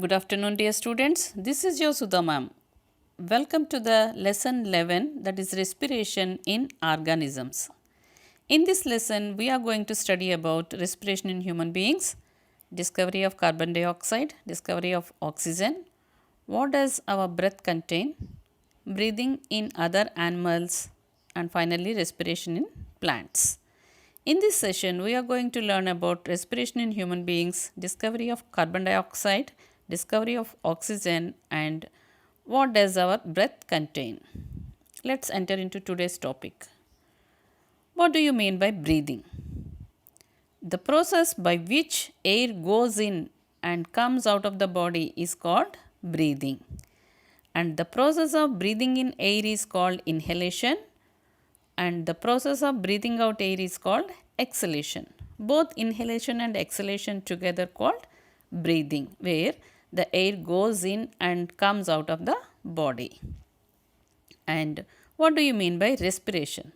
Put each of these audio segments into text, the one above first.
Good afternoon, dear students. This is your Sudha ma'am. Welcome to the lesson 11, that is respiration in organisms. In this lesson, we are going to study about respiration in human beings, discovery of carbon dioxide, discovery of oxygen, what does our breath contain, breathing in other animals, and finally respiration in plants. In this session, we are going to learn about respiration in human beings, discovery of carbon dioxide, discovery of oxygen, and what does our breath contain. Let's enter into today's topic. What do you mean by breathing? The process by which air goes in and comes out of the body is called breathing. And the process of breathing in air is called inhalation, and the process of breathing out air is called exhalation. Both inhalation and exhalation together called breathing, where the air goes in and comes out of the body. And what do you mean by respiration?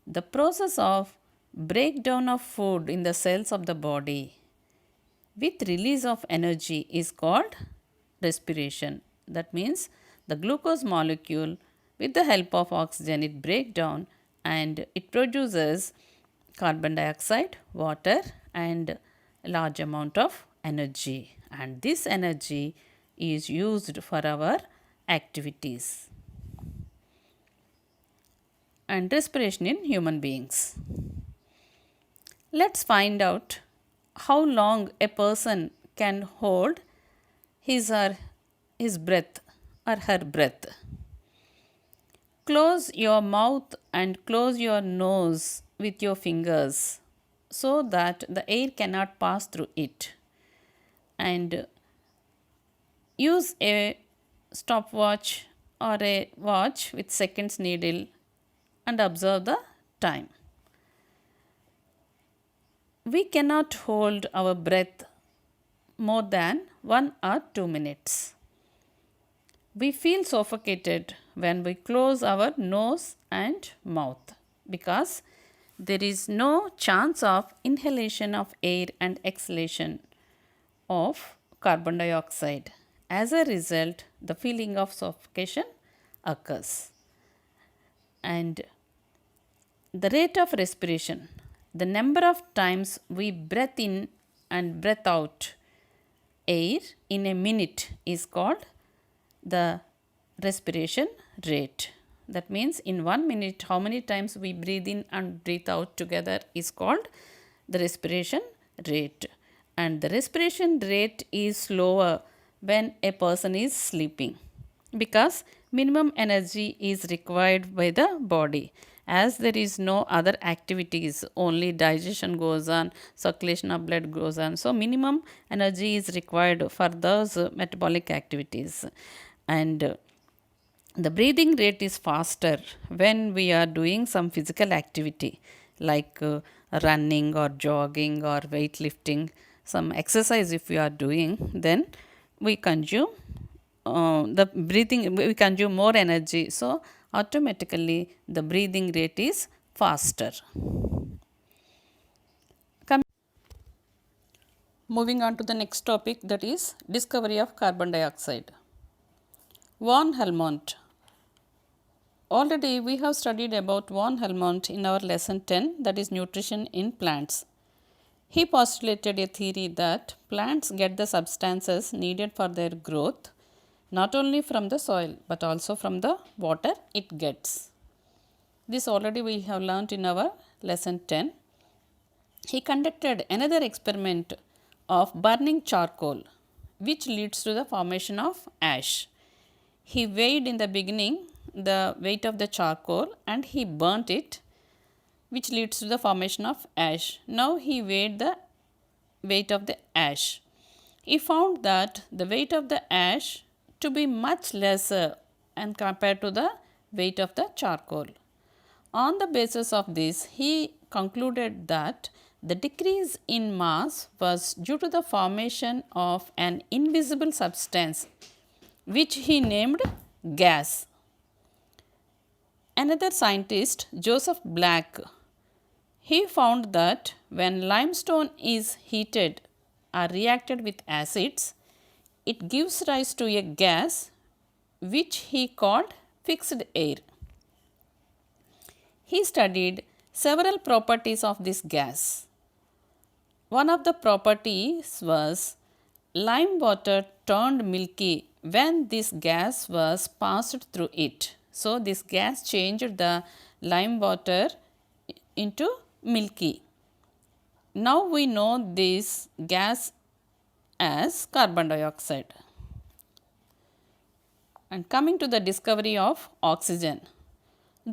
The process of breakdown of food in the cells of the body with release of energy is called respiration. That means the glucose molecule, with the help of oxygen, it breaks down and it produces carbon dioxide, water, and a large amount of energy. And this energy is used for our activities. And respiration in human beings. Let's find out how long a person can hold his breath or her breath. Close your mouth and close your nose with your fingers so that the air cannot pass through it. And use a stopwatch or a watch with seconds needle and observe the time. We cannot hold our breath more than 1 or 2 minutes. We feel suffocated when we close our nose and mouth because there is no chance of inhalation of air and exhalation of carbon dioxide. As a result, the feeling of suffocation occurs. And the rate of respiration, the number of times we breathe in and breathe out air in a minute is called the respiration rate. That means in 1 minute, how many times we breathe in and breathe out together is called the respiration rate. And the respiration rate is slower when a person is sleeping because minimum energy is required by the body. As there is no other activities, only digestion goes on, circulation of blood goes on. So, minimum energy is required for those metabolic activities. And the breathing rate is faster when we are doing some physical activity like running or jogging or weightlifting, some exercise if we are doing, then we consume we consume more energy. So, automatically the breathing rate is faster. Moving on to the next topic, that is discovery of carbon dioxide. Von Helmont. Already we have studied about von Helmont in our lesson 10, that is nutrition in plants. He postulated a theory that plants get the substances needed for their growth not only from the soil but also from the water it gets. This already we have learnt in our lesson 10. He conducted another experiment of burning charcoal, which leads to the formation of ash. He weighed in the beginning the weight of the charcoal and he burnt it, which leads to the formation of ash. Now he weighed the weight of the ash. He found that the weight of the ash to be much lesser and compared to the weight of the charcoal. On the basis of this, he concluded that the decrease in mass was due to the formation of an invisible substance which he named gas. Another scientist, Joseph Black, he found that when limestone is heated or reacted with acids, it gives rise to a gas which he called fixed air. He studied several properties of this gas. One of the properties was lime water turned milky when this gas was passed through it. So, this gas changed the lime water into milky. Now, we know this gas as carbon dioxide. And coming to the discovery of oxygen,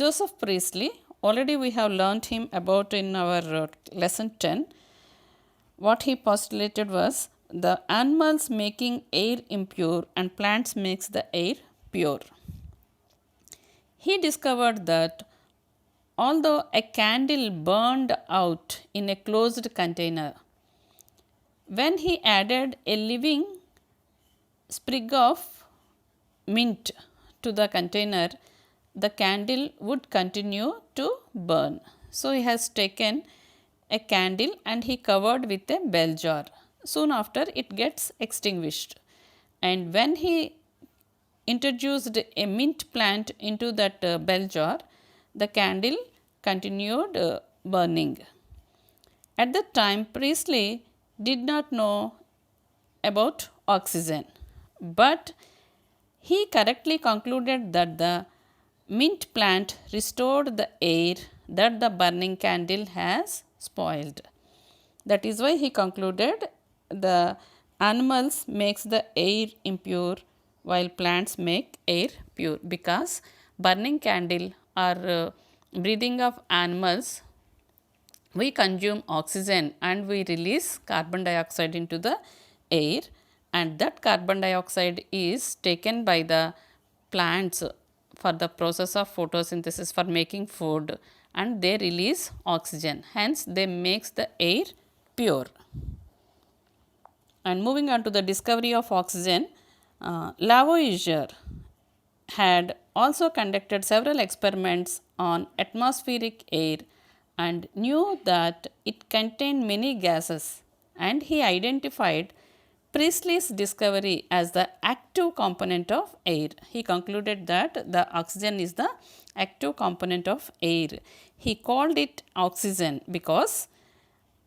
Joseph Priestley, already we have learnt him about in our lesson 10. What he postulated was the animals making air impure and plants makes the air pure. He discovered that although a candle burned out in a closed container, when he added a living sprig of mint to the container, the candle would continue to burn. So, he has taken a candle and he covered with a bell jar. Soon after it gets extinguished, and when he introduced a mint plant into that bell jar, the candle continued burning. At that time, Priestley did not know about oxygen, but he correctly concluded that the mint plant restored the air that the burning candle has spoiled. That is why he concluded the animals makes the air impure while plants make air pure, because burning candle or breathing of animals, we consume oxygen and we release carbon dioxide into the air, and that carbon dioxide is taken by the plants for the process of photosynthesis for making food, and they release oxygen, hence they makes the air pure. And moving on to the discovery of oxygen, Lavoisier had also conducted several experiments on atmospheric air and knew that it contained many gases, and he identified Priestley's discovery as the active component of air. He concluded that the oxygen is the active component of air. He called it oxygen because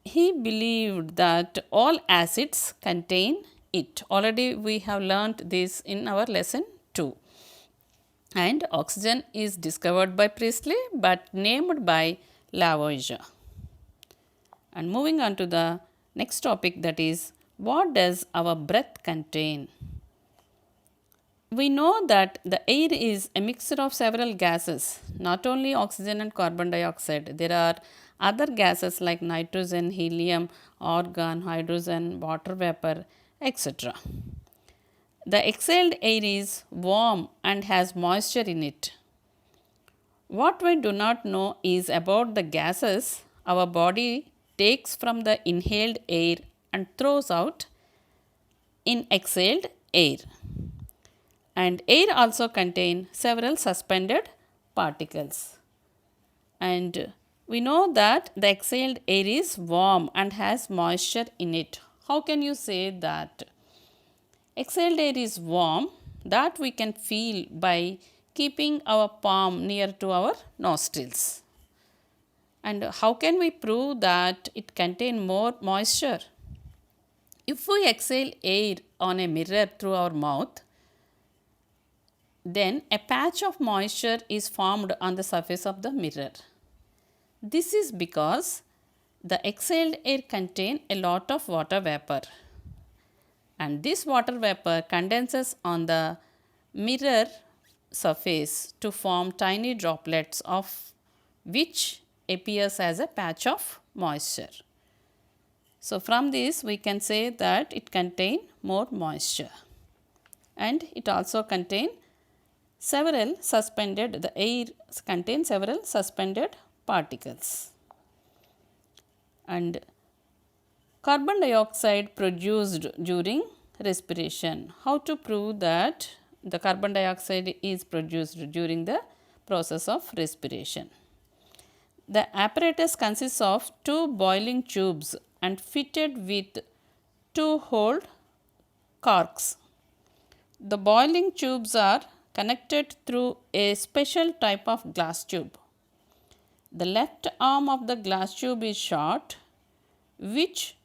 he believed that all acids contain it. Already we have learnt this in our lesson 2. And oxygen is discovered by Priestley but named by Lavoisier. And moving on to the next topic, that is, what does our breath contain? We know that the air is a mixture of several gases, not only oxygen and carbon dioxide. There are other gases like nitrogen, helium, argon, hydrogen, water vapor, etc. The exhaled air is warm and has moisture in it. What we do not know is about the gases our body takes from the inhaled air and throws out in exhaled air. And air also contains several suspended particles. And we know that the exhaled air is warm and has moisture in it. How can you say that? Exhaled air is warm, that we can feel by keeping our palm near to our nostrils. And how can we prove that it contains more moisture? If we exhale air on a mirror through our mouth, then a patch of moisture is formed on the surface of the mirror. This is because the exhaled air contains a lot of water vapor, and this water vapor condenses on the mirror surface to form tiny droplets, of which appears as a patch of moisture. So, from this we can say that it contains more moisture, and it also contains several suspended, the air contains several suspended particles. And carbon dioxide produced during respiration. How to prove that the carbon dioxide is produced during the process of respiration? The apparatus consists of 2 boiling tubes and fitted with 2 hole corks. The boiling tubes are connected through a special type of glass tube. The left arm of the glass tube is short, which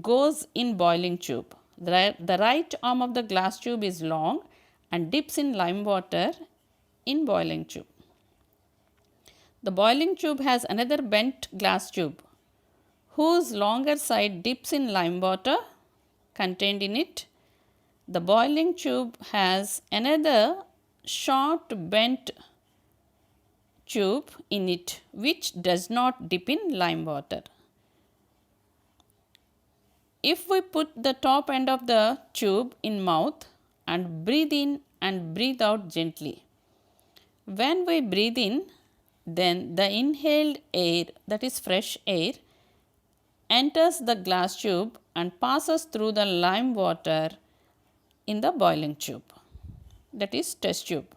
goes in boiling tube. The right arm of the glass tube is long and dips in lime water in boiling tube. The boiling tube has another bent glass tube whose longer side dips in lime water contained in it. The boiling tube has another short bent tube in it which does not dip in lime water. If we put the top end of the tube in mouth and breathe in and breathe out gently. When we breathe in, then the inhaled air, that is fresh air, enters the glass tube and passes through the lime water in the boiling tube, that is test tube.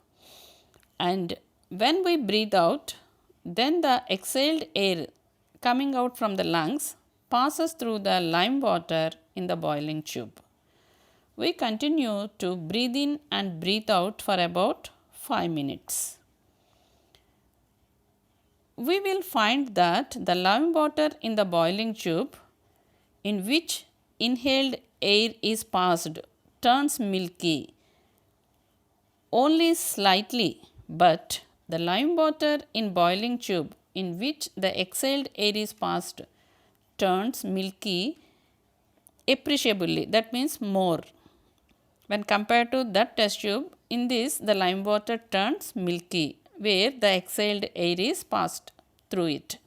And when we breathe out, then the exhaled air coming out from the lungs passes through the lime water in the boiling tube. We continue to breathe in and breathe out for about 5 minutes. We will find that the lime water in the boiling tube in which inhaled air is passed turns milky only slightly, but the lime water in boiling tube in which the exhaled air is passed turns milky appreciably, that means more. When compared to that test tube, in this the lime water turns milky where the exhaled air is passed through it.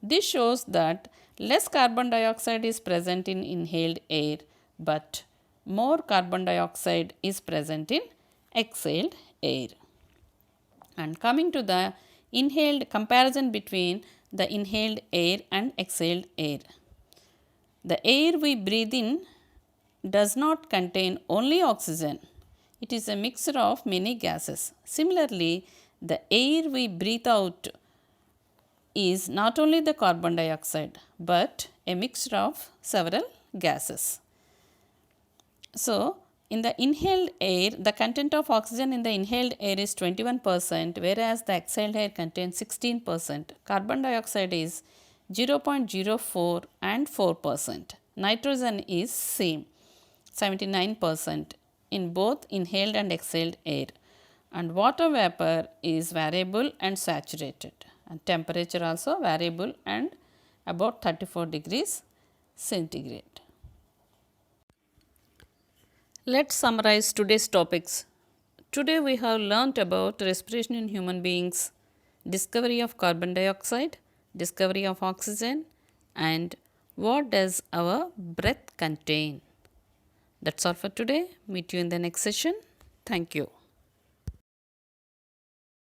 This shows that less carbon dioxide is present in inhaled air, but more carbon dioxide is present in exhaled air. And coming to the inhaled comparison between the inhaled air and exhaled air. The air we breathe in does not contain only oxygen. It is a mixture of many gases. Similarly, the air we breathe out is not only the carbon dioxide, but a mixture of several gases. So, in the inhaled air, the content of oxygen in the inhaled air is 21%, whereas the exhaled air contains 16%. Carbon dioxide is 0.04 and 4%. Nitrogen is same, 79% in both inhaled and exhaled air. And water vapor is variable and saturated. And temperature also variable and about 34 degrees centigrade. Let's summarize today's topics. Today we have learnt about respiration in human beings, discovery of carbon dioxide, discovery of oxygen, and what does our breath contain. That's all for today. Meet you in the next session. Thank you.